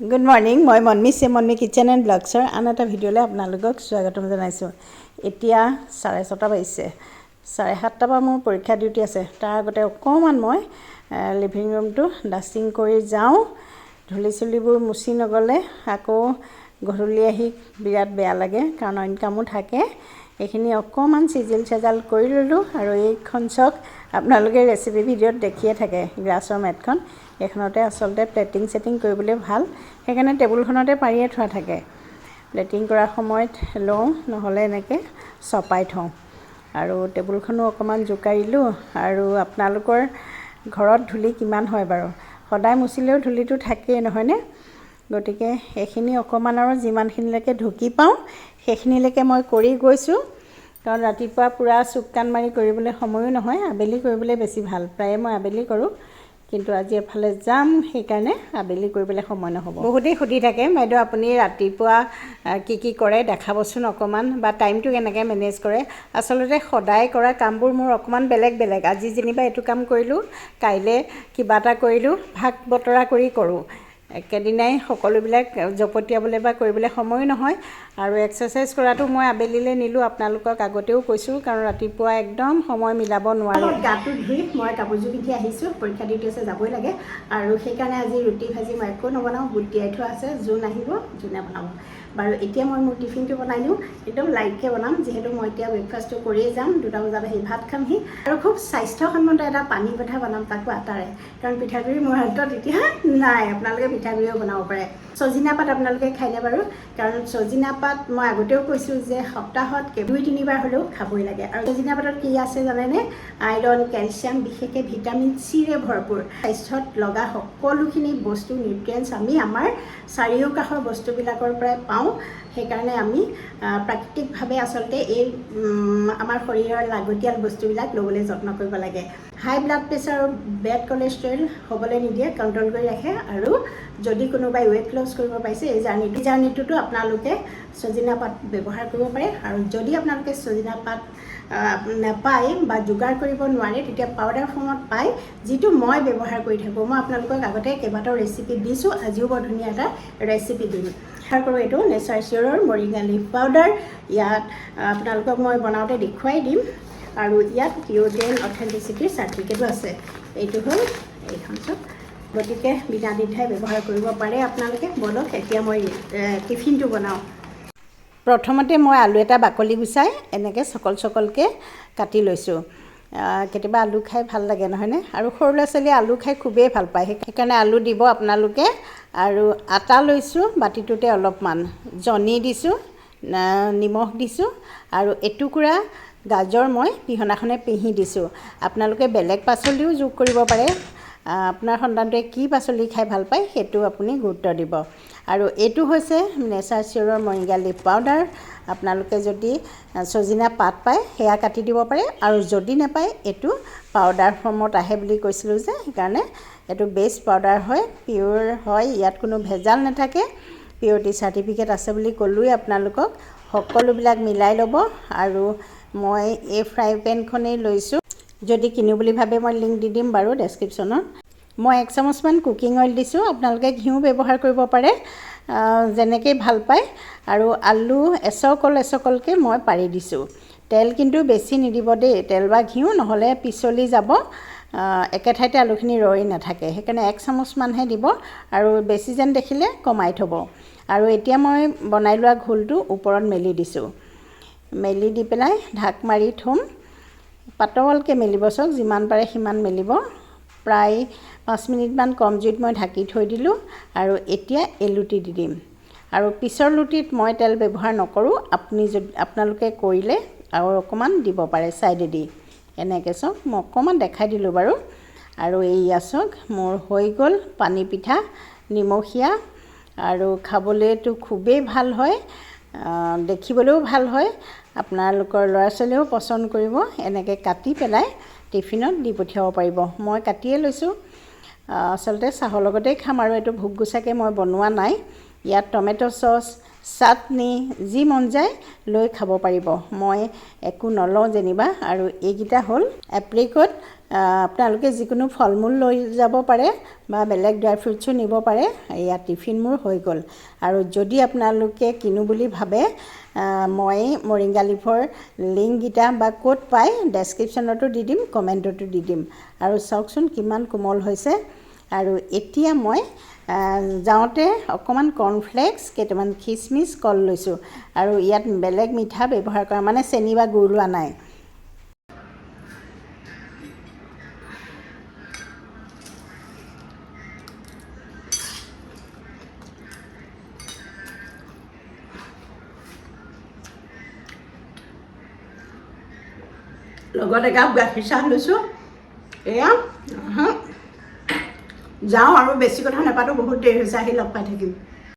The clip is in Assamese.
গুড মৰ্ণিং, মই মন্মি কিচেন এণ্ড ব্লগছৰ আন এটা ভিডিঅ'লৈ আপোনালোকক স্বাগতম জনাইছোঁ। এতিয়া 6:30 বাজিছে। 7:30 পৰা মোৰ পৰীক্ষা ডিউটি আছে। তাৰ আগতে অকণমান মই লিভিং ৰুমটো ডাষ্টিং কৰি যাওঁ। ধূলি চুলিবোৰ মুচি নগ'লে আকৌ গধূলি আহি বিৰাট বেয়া লাগে, কাৰণ অইন কামো থাকে। এইখিনি অকণমান চিজিল চাজাল কৰি ল'লোঁ। আৰু এইখন চাওক, আপোনালোকে ৰেচিপি ভিডিঅ'ত দেখিয়ে থাকে গ্ৰাছৰ মেটখন। এইখনতে আচলতে প্লেটিং ছেটিং কৰিবলৈ ভাল, সেইকাৰণে টেবুলখনতে পাৰিয়ে থোৱা থাকে। প্লেটিং কৰাৰ সময়ত লওঁ, নহ'লে এনেকৈ চপাই থওঁ। আৰু টেবুলখনো অকণমান জোকাৰিলোঁ। আৰু আপোনালোকৰ ঘৰত ধূলি কিমান হয় বাৰু? সদায় মুচিলেও ধূলিটো থাকেই, নহয়নে? গতিকে এইখিনি অকণমান আৰু যিমানখিনিলৈকে ঢুকি পাওঁ সেইখিনিলৈকে মই কৰি গৈছোঁ। কাৰণ ৰাতিপুৱা পূৰা চুক কাণ মাৰি কৰিবলৈ সময়ো নহয়, আবেলি কৰিবলৈ বেছি ভাল। প্ৰায়ে মই আবেলি কৰোঁ, কিন্তু আজি এফালে যাম, সেইকাৰণে আবেলি কৰিবলৈ সময় নহ'ব। বহুতেই সুধি থাকে, বাইদেউ আপুনি ৰাতিপুৱা কি কৰে দেখাবচোন অকণমান, বা টাইমটো কেনেকৈ মেনেজ কৰে। আচলতে সদায় কৰা কামবোৰ মোৰ অকণমান বেলেগ। আজি যেনিবা এইটো কাম কৰিলোঁ, কাইলৈ কিবা এটা কৰিলোঁ, ভাগ বতৰা কৰি কৰোঁ। একেদিনাই সকলোবিলাক জপতিয়াবলৈ বা কৰিবলৈ সময়ো নহয়। আৰু এক্সাৰচাইজ কৰাটো মই আবেলিলৈ নিলোঁ, আপোনালোকক আগতেও কৈছোঁ, কাৰণ ৰাতিপুৱা একদম সময় মিলাব নোৱাৰোঁ। গাটো ধুই মই কাপোৰযোৰ পিন্ধি আহিছোঁ, পৰীক্ষা ডিউটি আছে, যাবই লাগে। আৰু সেইকাৰণে আজি ৰুটি ভাজি মই একো নবনাওঁ, বুট তিয়াই থোৱা আছে। যোন আহিব যোনে বনাব। বাৰু এতিয়া মই মোৰ টিফিনটো বনাই দিওঁ, একদম লাইটকৈ বনাম, যিহেতু মই এতিয়া ব্ৰেকফাষ্টটো কৰিয়ে যাম। 2টা বজাত আহি ভাত খামহি। আৰু খুব স্বাস্থ্যসন্মত এটা পানী পিঠা বনাম, তাকো আটাৰে, কাৰণ পিঠাগুড়ি মোৰ হাতত এতিয়া নাই। আপোনালোকে পিঠাগুড়িও বনাব পাৰে। ছজিনা পাত আপোনালোকে খায়নে বাৰু? কাৰণ ছজিনা পাত মই আগতেও কৈছোঁ যে সপ্তাহত 2-3 বাৰ হ'লেও খাবই লাগে। আৰু ছজিনা পাতত কি আছে জানেনে? আইৰণ, কেলছিয়াম, বিশেষকৈ ভিটামিন চিৰে ভৰপূৰ। স্বাস্থ্যত লগা সকলোখিনি বস্তু, নিউট্ৰিয়েণ্টছ আমি আমাৰ চাৰিওকাষৰ বস্তুবিলাকৰ পৰাই পাওঁ। সেইকাৰণে আমি প্ৰাকৃতিকভাৱে আচলতে এই আমাৰ শৰীৰৰ লাগতিয়াল বস্তুবিলাক ল'বলৈ যত্ন কৰিব লাগে। হাই ব্লাড প্ৰেছাৰ আৰু বেড কলেষ্ট্ৰল হ'বলৈ নিদিয়ে, কণ্ট্ৰল কৰি ৰাখে। আৰু যদি কোনোবাই ৱেইট লছ কৰিব পাৰিছে, এই জাৰ্নিটোতো আপোনালোকে ছজিনা পাত ব্যৱহাৰ কৰিব পাৰে। আৰু যদি আপোনালোকে ছজিনা পাত নাপায় বা যোগাৰ কৰিব নোৱাৰে, তেতিয়া পাউডাৰ ফৰ্মত পায়, যিটো মই ব্যৱহাৰ কৰি থাকোঁ। মই আপোনালোকক আগতে কেইবাটাও ৰেচিপি দিছোঁ, আজিও বৰ ধুনীয়া এটা ৰেচিপি দিম। ব্যৱহাৰ কৰোঁ এইটো নেচাৰ চিয়ৰৰ মৰিংগা লিফ পাউডাৰ। ইয়াত আপোনালোকক মই বনাওঁতে দেখুৱাই দিম। আৰু ইয়াত পিঅ'জেন অথেণ্টিচিটিৰ চাৰ্টিফিকেটো আছে। এইটো হ'ল এইখন চব। গতিকে বিনা দ্বিধাই ব্যৱহাৰ কৰিব পাৰে আপোনালোকে। বলক এতিয়া মই টিফিনটো বনাওঁ। প্ৰথমতে মই আলু এটা বাকলি গুচাই এনেকৈ চকলকৈ কাটি লৈছোঁ। কেতিয়াবা আলু খাই ভাল লাগে, নহয়নে? আৰু সৰু ল'ৰা ছোৱালীয়ে আলু খাই খুবেই ভাল পায়, সেইকাৰণে আলু দিব আপোনালোকে। আৰু আটা লৈছোঁ বাতিটোতে অলপমান, জনি দিছোঁ, নিমখ দিছোঁ, আৰু এটুকুৰা গাজৰ মই পিহনাখনে পিহি দিছোঁ। আপোনালোকে বেলেগ পাচলিও যোগ কৰিব পাৰে। আপোনাৰ সন্তানটোৱে কি পাচলি খাই ভাল পায় সেইটো আপুনি গুৰুত্ব দিব। আৰু এইটো হৈছে নেচাৰ চিয়ৰৰ মৰিংগা লিফ পাউডাৰ। আপোনালোকে যদি ছজিনা পাত পায় সেয়া কাটি দিব পাৰে, আৰু যদি নাপায় এইটো পাউডাৰ ফৰ্মত আহে বুলি কৈছিলোঁ যে, সেইকাৰণে এইটো বেষ্ট পাউডাৰ হয়, পিয়'ৰ হয়, ইয়াত কোনো ভেজাল নাথাকে। পিয়'ৰিটি চাৰ্টিফিকেট আছে বুলি ক'লোৱেই আপোনালোকক। সকলোবিলাক মিলাই ল'ব। আৰু মই এই ফ্ৰাই পেনখনেই লৈছোঁ, যদি কিনো বুলি ভাবে মই লিংক দি দিম বাৰু ডেছক্ৰিপশ্যনত। মই 1 চামুচমান কুকিং অইল দিছোঁ, আপোনালোকে ঘিউ ব্যৱহাৰ কৰিব পাৰে, যেনেকৈ ভাল পায়। আৰু আলু এচকলকৈ মই পাৰি দিছোঁ। তেল কিন্তু বেছি নিদিব দেই, তেল বা ঘিউ, নহ'লে পিছলি যাব, একে ঠাইতে আলুখিনি ৰৈ নাথাকে। সেইকাৰণে 1 চামুচমানহে দিব, আৰু বেছি যেন দেখিলে কমাই থ'ব। আৰু এতিয়া মই বনাই লোৱা ঘোলটো ওপৰত মেলি দিছোঁ। মেলি দি পেলাই ঢাক মাৰি থ'ম। পাতলকৈ মেলিব, চাওক যিমান পাৰে সিমান মেলিব। প্ৰায় 5 মিনিটমান কম জুইত মই ঢাকি থৈ দিলোঁ। আৰু এতিয়া এলুটি দি দিম। আৰু পিছৰ লুটিত মই তেল ব্যৱহাৰ নকৰোঁ, আপোনালোকে কৰিলে আৰু অকণমান দিব পাৰে ছাইডেদি। এনেকৈ চাওক, মই অকণমান দেখাই দিলোঁ বাৰু। আৰু এইয়া চাওক, মোৰ হৈ গ'ল পানী পিঠা, নিমখীয়া, আৰু খাবলৈতো খুবেই ভাল হয়, দেখিবলৈও ভাল হয়। আপোনালোকৰ ল'ৰা ছোৱালীয়েও পচন্দ কৰিব। এনেকৈ কাটি পেলাই টিফিনত দি পঠিয়াব পাৰিব। মই কাটিয়ে লৈছোঁ, আচলতে চাহৰ লগতেই খাম। আৰু এইটো ভোগ গুচাকৈ মই বনোৱা নাই। ইয়াত টমেট' চচ, চাটনি যি মন যায় লৈ খাব পাৰিব। মই একো নলওঁ যেনিবা। আৰু এইকেইটা হ'ল এপ্ৰিকট। আপোনালোকে যিকোনো ফল মূল লৈ যাব পাৰে বা বেলেগ ড্ৰাই ফ্ৰুটছো নিব পাৰে। এয়া টিফিন মোৰ হৈ গ'ল। আৰু যদি আপোনালোকে কিনো বুলি ভাবে মই মৰিংগা লিফৰ লিংককেইটা বা ক'ত পায় ডেছক্ৰিপশ্যনতো দি দিম, কমেণ্টতো দি দিম। আৰু চাওকচোন কিমান কোমল হৈছে। আৰু এতিয়া মই যাওঁতে অকণমান কৰ্ণফ্লেক্স, কেইটামান খিচমিচ, কল লৈছোঁ। আৰু ইয়াত বেলেগ মিঠা ব্যৱহাৰ কৰা মানে চেনি বা গুৰ লোৱা নাই। লগত একাপ গাখীৰ চাহ লৈছোঁ। এয়া যাওঁ আৰু বেছি কথা নাপাতো, বহুত দেৰি হৈছে, আহি লগ পাই থাকিম।